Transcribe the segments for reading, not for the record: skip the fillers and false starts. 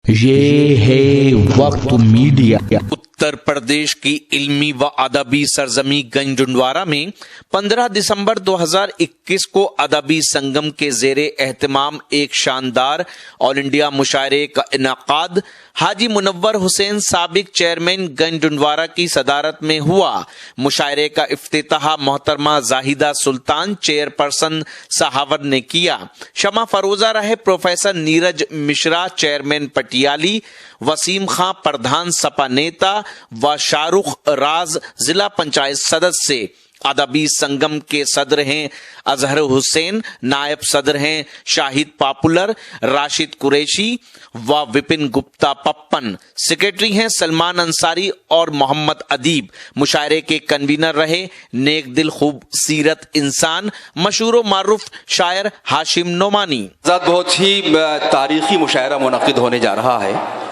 ये है वक्त मीडिया। उत्तर प्रदेश की इल्मी व अदबी सरजमी गंजडुंडवारा में 15 दिसंबर 2021 को अदबी संगम के जेरे एहतमाम एक शानदार ऑल इंडिया मुशायरे का इनाकाद हाजी मुनव्वर हुसैन साबिक चेयरमैन गंजडुंडवारा की सदारत में हुआ। मुशायरे का इफ्तिताह मोहतरमा जाहिदा सुल्तान चेयरपर्सन सहावर ने किया। शमा फरोजा रहे प्रोफेसर नीरज मिश्रा चेयरमैन पटियाली, वसीम खां प्रधान सपा नेता व शाहरुख राज जिला पंचायत सदस्य। अदबी संगम के सदर हैं अजहर हुसैन, नायब सदर हैं शाहिद पापुलर, राशिद कुरैशी व विपिन गुप्ता पप्पन। सेक्रेटरी हैं सलमान अंसारी और मोहम्मद अदीब। मुशायरे के कन्वीनर रहे नेक दिल खूब सीरत इंसान मशहूर मारूफ शायर हाशिम नोमानी। बहुत ही तारीखी मुशायरा मुनक़िद होने जा रहा है।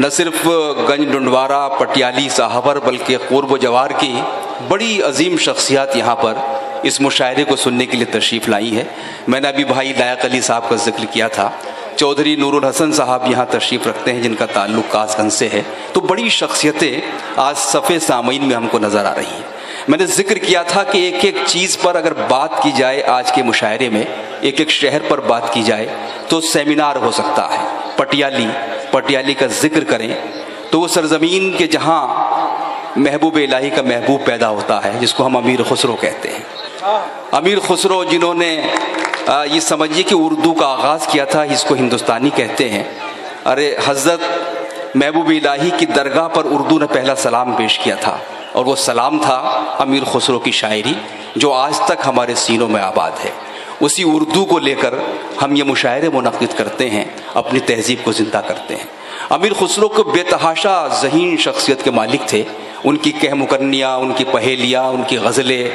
न सिर्फ गंजडुंडवारा पटियाली सहावर बल्कि क़ुर्ब जवार की बड़ी अजीम शख्सियात यहाँ पर इस मुशायरे को सुनने के लिए तशरीफ़ लाई है। मैंने अभी भाई लायक अली साहब का जिक्र किया था। चौधरी नूरुल हसन साहब यहाँ तशरीफ़ रखते हैं जिनका ताल्लुक़ कासगंज से है। तो बड़ी शख्सियतें आज सफ़े सामईन में हमको नज़र आ रही हैं। मैंने जिक्र किया था कि एक एक चीज़ पर अगर बात की जाए आज के मुशायरे में, एक एक शहर पर बात की जाए तो सेमिनार हो सकता है। पटियाली का जिक्र करें तो वो सरजमीन के जहाँ महबूब इलाही का महबूब पैदा होता है जिसको हम अमीर खुसरो कहते हैं। अमीर खुसरो जिन्होंने ये समझिए कि उर्दू का आगाज़ किया था, इसको हिंदुस्तानी कहते हैं। अरे हज़रत महबूब इलाही की दरगाह पर उर्दू ने पहला सलाम पेश किया था और वो सलाम था अमीर खुसरो की शायरी जो आज तक हमारे सीनों में आबाद है। उसी उर्दू को लेकर हम ये मुशायरे मुनक़िद करते हैं, अपनी तहज़ीब को ज़िंदा करते हैं। अमीर खुसरो को बेतहाशा ज़हीन शख्सियत के मालिक थे। उनकी कह मुकन्नियाँ, उनकी पहेलियाँ, उनकी गज़लें,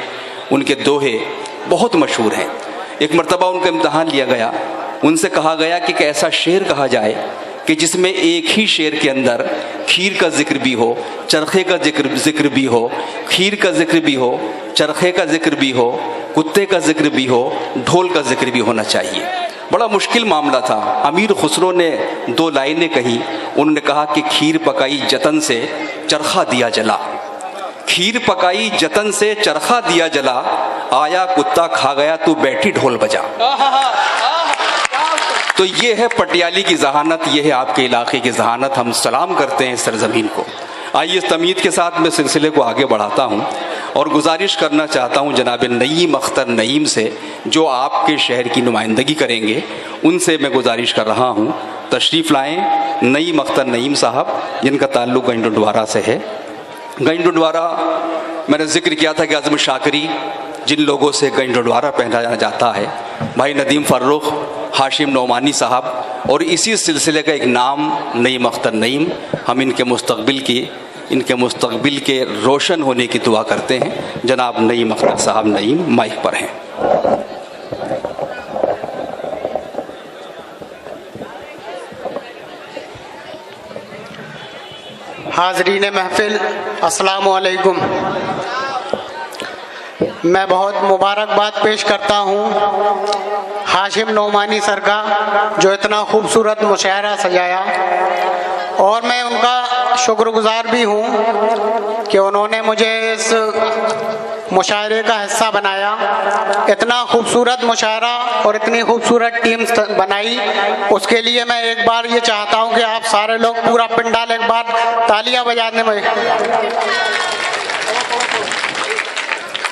उनके दोहे बहुत मशहूर हैं। एक मरतबा उनका इम्तहान लिया गया, उनसे कहा गया कि ऐसा शेर कहा जाए कि जिसमें एक ही शेर के अंदर खीर का जिक्र भी हो, चरखे का जिक्र भी हो, खीर का जिक्र भी हो, चरखे का जिक्र भी हो, कुत्ते का जिक्र भी हो, ढोल का जिक्र भी होना चाहिए। बड़ा मुश्किल मामला था। अमीर खुसरो ने दो लाइनें कही। उन्होंने कहा कि खीर पकाई जतन से चरखा दिया जला, खीर पकाई जतन से चरखा दिया जला, आया कुत्ता खा गया तू बैठी ढोल बजा। तो ये है पटियाली की जहानत, ये है आपके इलाके की जहानत। हम सलाम करते हैं इस सरजमीन को। आइए इस तमीद के साथ मैं सिलसिले को आगे बढ़ाता हूँ और गुजारिश करना चाहता हूँ जनाब नईम अख्तर नईम से, जो आपके शहर की नुमाइंदगी करेंगे, उनसे मैं गुजारिश कर रहा हूँ तशरीफ़ लाएँ नईम अख्तर नईम साहब जिनका ताल्लुक़ गंजडुंडवारा से है। गंजडुंडवारा मैंने जिक्र किया था कि आज़म शाकरी जिन लोगों से गंजडुंडवारा पहचाना जाता है, भाई नदीम फ़र्रुख, हाशिम नोमानी साहब, और इसी सिलसिले का एक नाम नईम अख्तर नईम। हम इनके मुस्तक़बिल के रोशन होने की दुआ करते हैं। जनाब नईम अख्तर साहब नईम माइक पर हैं। हाज़रीन महफिल, अस्सलामु अलैकुम। मैं बहुत मुबारकबाद पेश करता हूँ हाशिम नोमानी सर का, जो इतना खूबसूरत मुशायरा सजाया, और मैं उनका शुक्रगुजार भी हूँ कि उन्होंने मुझे इस मुशायरे का हिस्सा बनाया। इतना खूबसूरत मुशायरा और इतनी खूबसूरत टीम बनाई, उसके लिए मैं एक बार ये चाहता हूँ कि आप सारे लोग, पूरा पिंडाल एक बार तालियां बजाने में।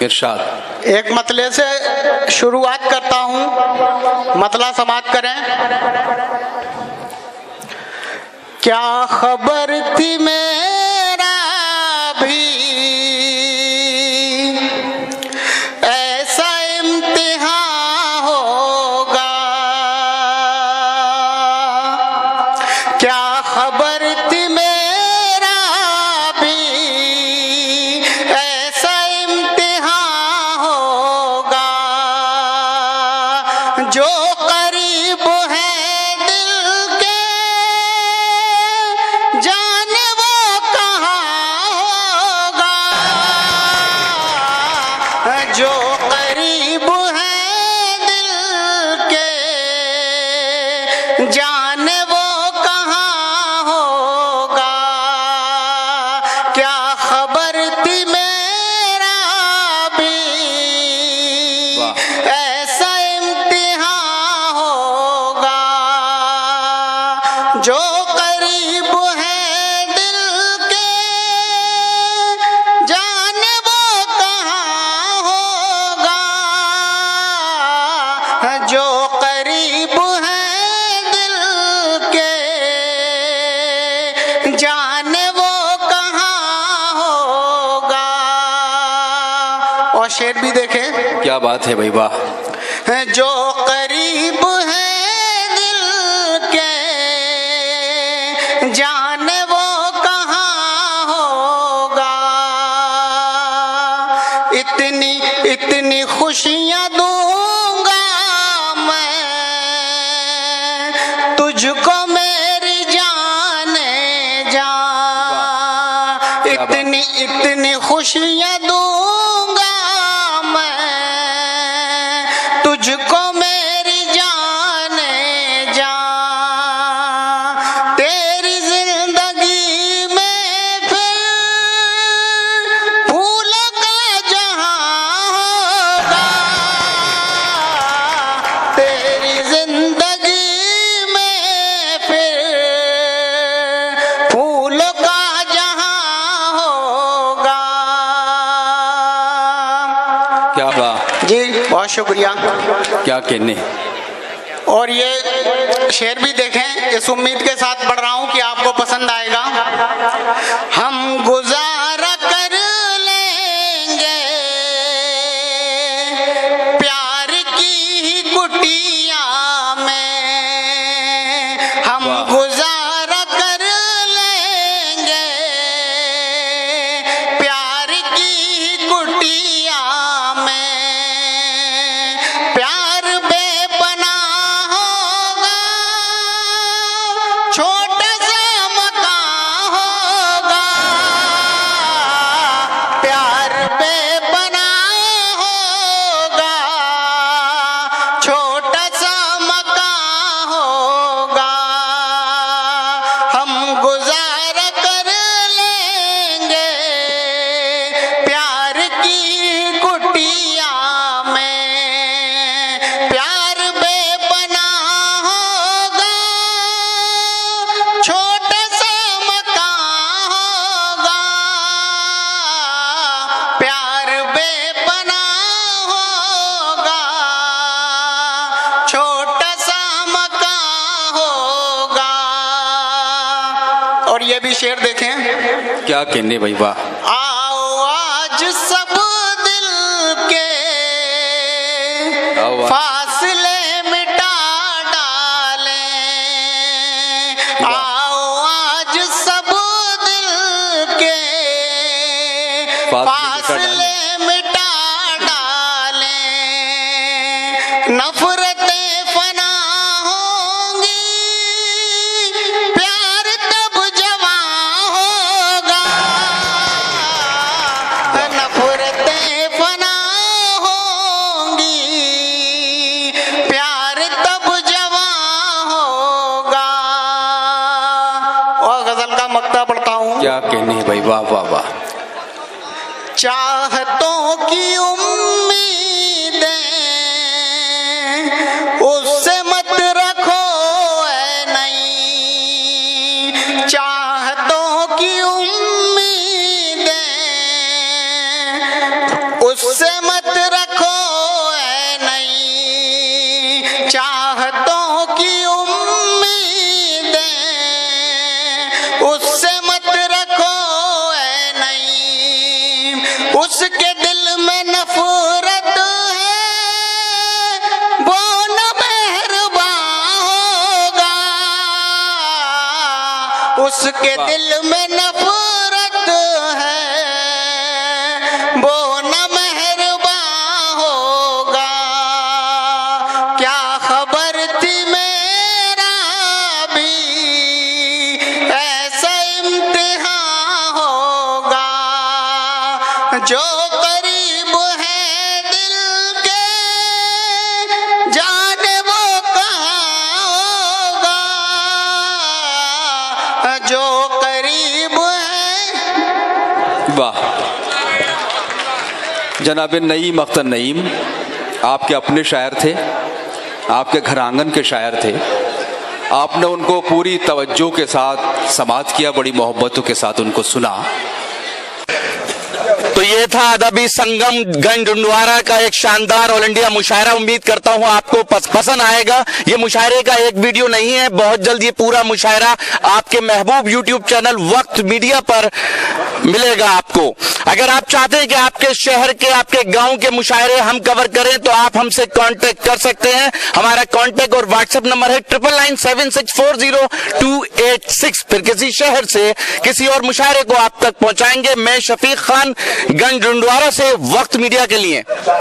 इरशाद। एक मतले से शुरुआत करता हूँ, मतला समाप्त करें। क्या खबर थी मेरा भी ऐसा इम्तिहान होगा, क्या खबर थी मेरा भी ऐसा इम्तिहान होगा, जो करीब है दिल के जाने वो कहाँ होगा, जो करीब है दिल के जाने वो कहाँ जो करीब है दिल के जाने वो कहाँ होगा, जो करीब है दिल के जाने वो कहाँ होगा। और शेर भी देखें, क्या बात है भाई, वाह। जो करीब है दिल के जाने वो कहाँ होगा, इतनी खुशियाँ दूंगा मैं तुझको मेरी जाने जा, इतनी खुशियाँ दूंगा मैं तुझको मेरी जाने जा। तेरी जिंदगी में फिर फूलों का जहां होगा, तेरी जिंदगी में फिर फूलों का जहां होगा। क्या बात जी बहुत शुक्रिया। क्या कहने। और ये शेर भी देखें, इस उम्मीद के साथ पढ़ रहा हूं कि आपको पसंद आएगा। हम गुजारा कर लेंगे प्यार की ही कुटिया में, हम गुजारा कर लेंगे प्यार की ही कुटिया में। प्यार बेपनाह होगा, छोटा सा मकान होगा, प्यार बेपनाह होगा, छोटा सा मकान होगा। हम गुजारा कर लेंगे प्यार की कुटिया में। प्यार बेपनाह होगा, छोटा सा मकान होगा, प्यार बेपनाह होगा, छोटा सा मकान होगा। और ये भी शेर देखें, क्या कहने भाई, वाह। आओ आज सब दिल के आओ आज। फासले मिटा डालें, आओ आज सब दिल के फासले मिटा डालें। नफरतें फना होंगी, प्यार तब जवां होगा, नफरतें फना होंगी, प्यार तब जवां होगा। और गजल का मक्ता पढ़ता हूँ। क्या कहने भाई, वाह वाह वाह। चाहतों की उम्मीदें उससे मत रखो ऐ नहीं, चाहतों की उम्मीदें उससे मत रखो ऐ नहीं, चाहतों की उम्मीदें उससे मत रखो ऐ नहीं। उसके दिल में नफरत है वो न मेहरबान होगा, उसके दिल में नफरत है वो न मेहरबान होगा। क्या खबर थी मेरा भी ऐसा इम्तिहान होगा, जो करीब है दिल के जाने वो कहाँ होगा, जो करीब है। वाह। जनाब नईम अख्तर नईम आपके अपने शायर थे, आपके घर आंगन के शायर थे। आपने उनको पूरी तवज्जो के साथ समाअत किया, बड़ी मोहब्बतों के साथ उनको सुना। तो ये था अदबी संगम गंज डुंडवारा का एक शानदार ऑल इंडिया मुशायरा। उम्मीद करता हूँ आपको पसंद आएगा। ये मुशायरे का एक वीडियो नहीं है, बहुत जल्द ये पूरा मुशायरा आपके महबूब यूट्यूब चैनल वक्त मीडिया पर मिलेगा आपको। अगर आप चाहते हैं कि आपके शहर के, आपके गांव के मुशायरे हम कवर करें तो आप हमसे कांटेक्ट कर सकते हैं। हमारा कांटेक्ट और व्हाट्सएप नंबर है 9997640286। फिर किसी शहर से किसी और मुशायरे को आप तक पहुंचाएंगे। मैं शफीक खान गंज डुंडवारा से वक्त मीडिया के लिए।